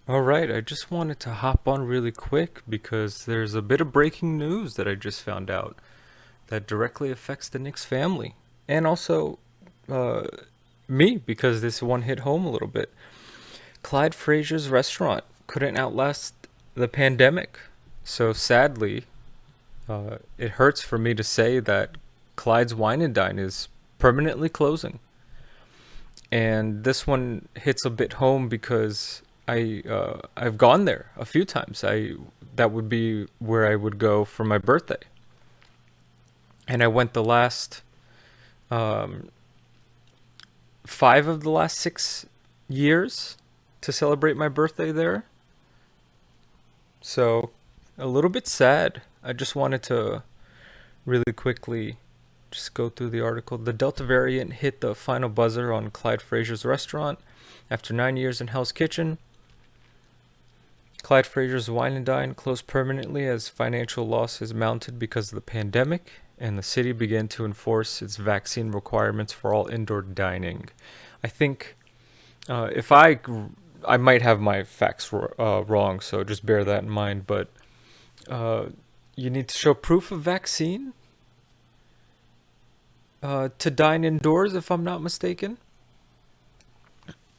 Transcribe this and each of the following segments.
All right, I just wanted to hop on really quick because there's a bit of breaking news that I just found out that directly affects the Knicks family and also uh, me because this one hit home a little bit. Clyde Frazier's restaurant couldn't outlast the pandemic. So sadly, it hurts for me to say that Clyde's Wine and Dine is permanently closing. And this one hits a bit home because I've gone there a few times. I That would be where I would go for my birthday, and I went the last um, 5 of the last 6 years to celebrate my birthday there. So a little bit sad. I just wanted to really quickly just go through the article. The Delta variant hit the final buzzer on Clyde Frazier's restaurant after 9 years in Hell's Kitchen. Clyde Frazier's Wine and Dine closed permanently as financial losses mounted because of the pandemic, and the city began to enforce its vaccine requirements for all indoor dining. I think if I might have my facts wrong, so just bear that in mind. But uh, you need to show proof of vaccine to dine indoors, if I'm not mistaken.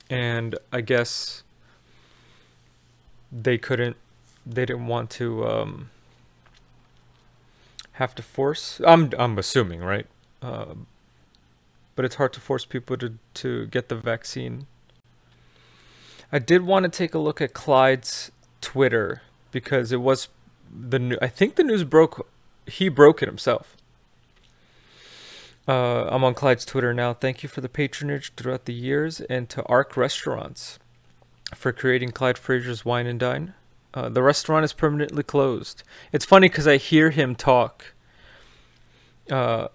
And I guess they couldn't, they didn't want to have to force. I'm assuming, right? Uh, but it's hard to force people to get the vaccine. I did want to take a look at Clyde's Twitter because it was I think the news broke. He broke it himself. I'm on Clyde's Twitter now. Thank you for the patronage throughout the years, and to Arc Restaurants for creating Clyde Frazier's Wine and Dine. The restaurant is permanently closed. It's funny because I hear him talk. Uh,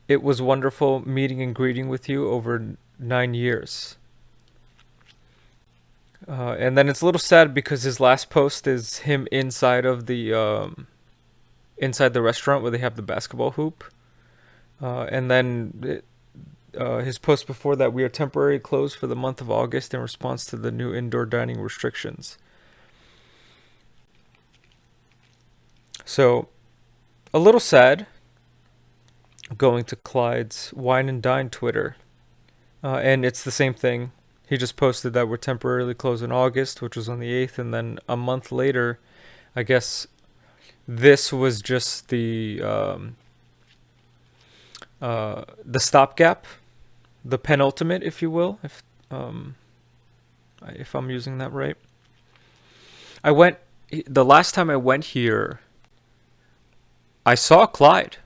it was wonderful meeting and greeting with you over 9 years. And then it's a little sad because his last post is him inside the restaurant where they have the basketball hoop. And then his post before that, we are temporarily closed for the month of August in response to the new indoor dining restrictions. So a little sad going to Clyde's Wine and Dine Twitter. And it's the same thing. He just posted that we're temporarily closed in August, which was on the 8th. And then a month later, I guess this was just the stopgap, the penultimate, if you will, if I'm using that right. I went the last time I went here. I saw Clyde,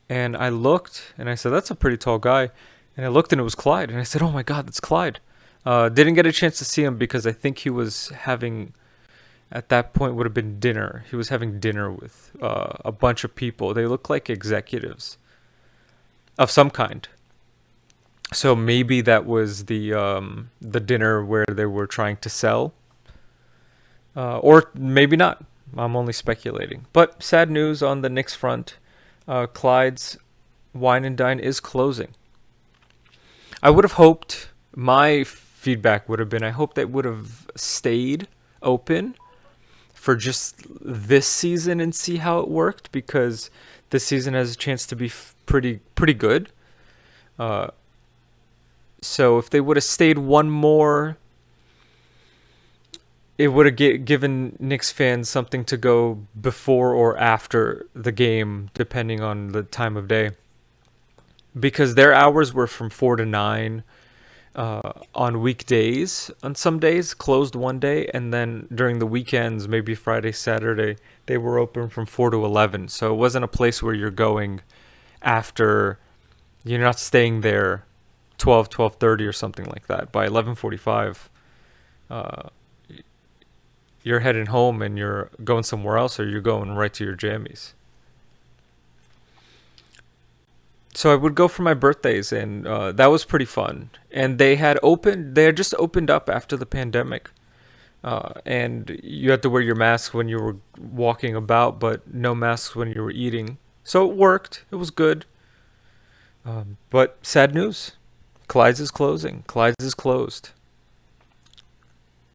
and I looked, and I said, "That's a pretty tall guy." And I looked, and it was Clyde, and I said, "Oh my God, that's Clyde." Didn't get a chance to see him because I think he was having, at that point, would have been dinner. He was having dinner with a bunch of people. They look like executives of some kind. So maybe that was the dinner where they were trying to sell, or maybe not. I'm only speculating. But sad news on the Knicks front. Clyde's Wine and Dine is closing. I would have hoped, my feedback would have been, I hope they would have stayed open for just this season and see how it worked, because this season has a chance to be pretty good. Uh, so if they would have stayed one more, it would have given Knicks fans something to go before or after the game, depending on the time of day. Because their hours were from 4 to 9 on weekdays. On some days, closed one day. And then during the weekends, maybe Friday, Saturday, they were open from 4 to 11. So it wasn't a place where you're going after, you're not staying there 12:30 or something like that. By 11:45, uh, you're heading home and you're going somewhere else, or you're going right to your jammies. So I would go for my birthdays, and that was pretty fun. And they had just opened up after the pandemic, and you had to wear your mask when you were walking about, but no masks when you were eating. So it worked. It was good. But sad news, Clyde's is closing. Clyde's is closed.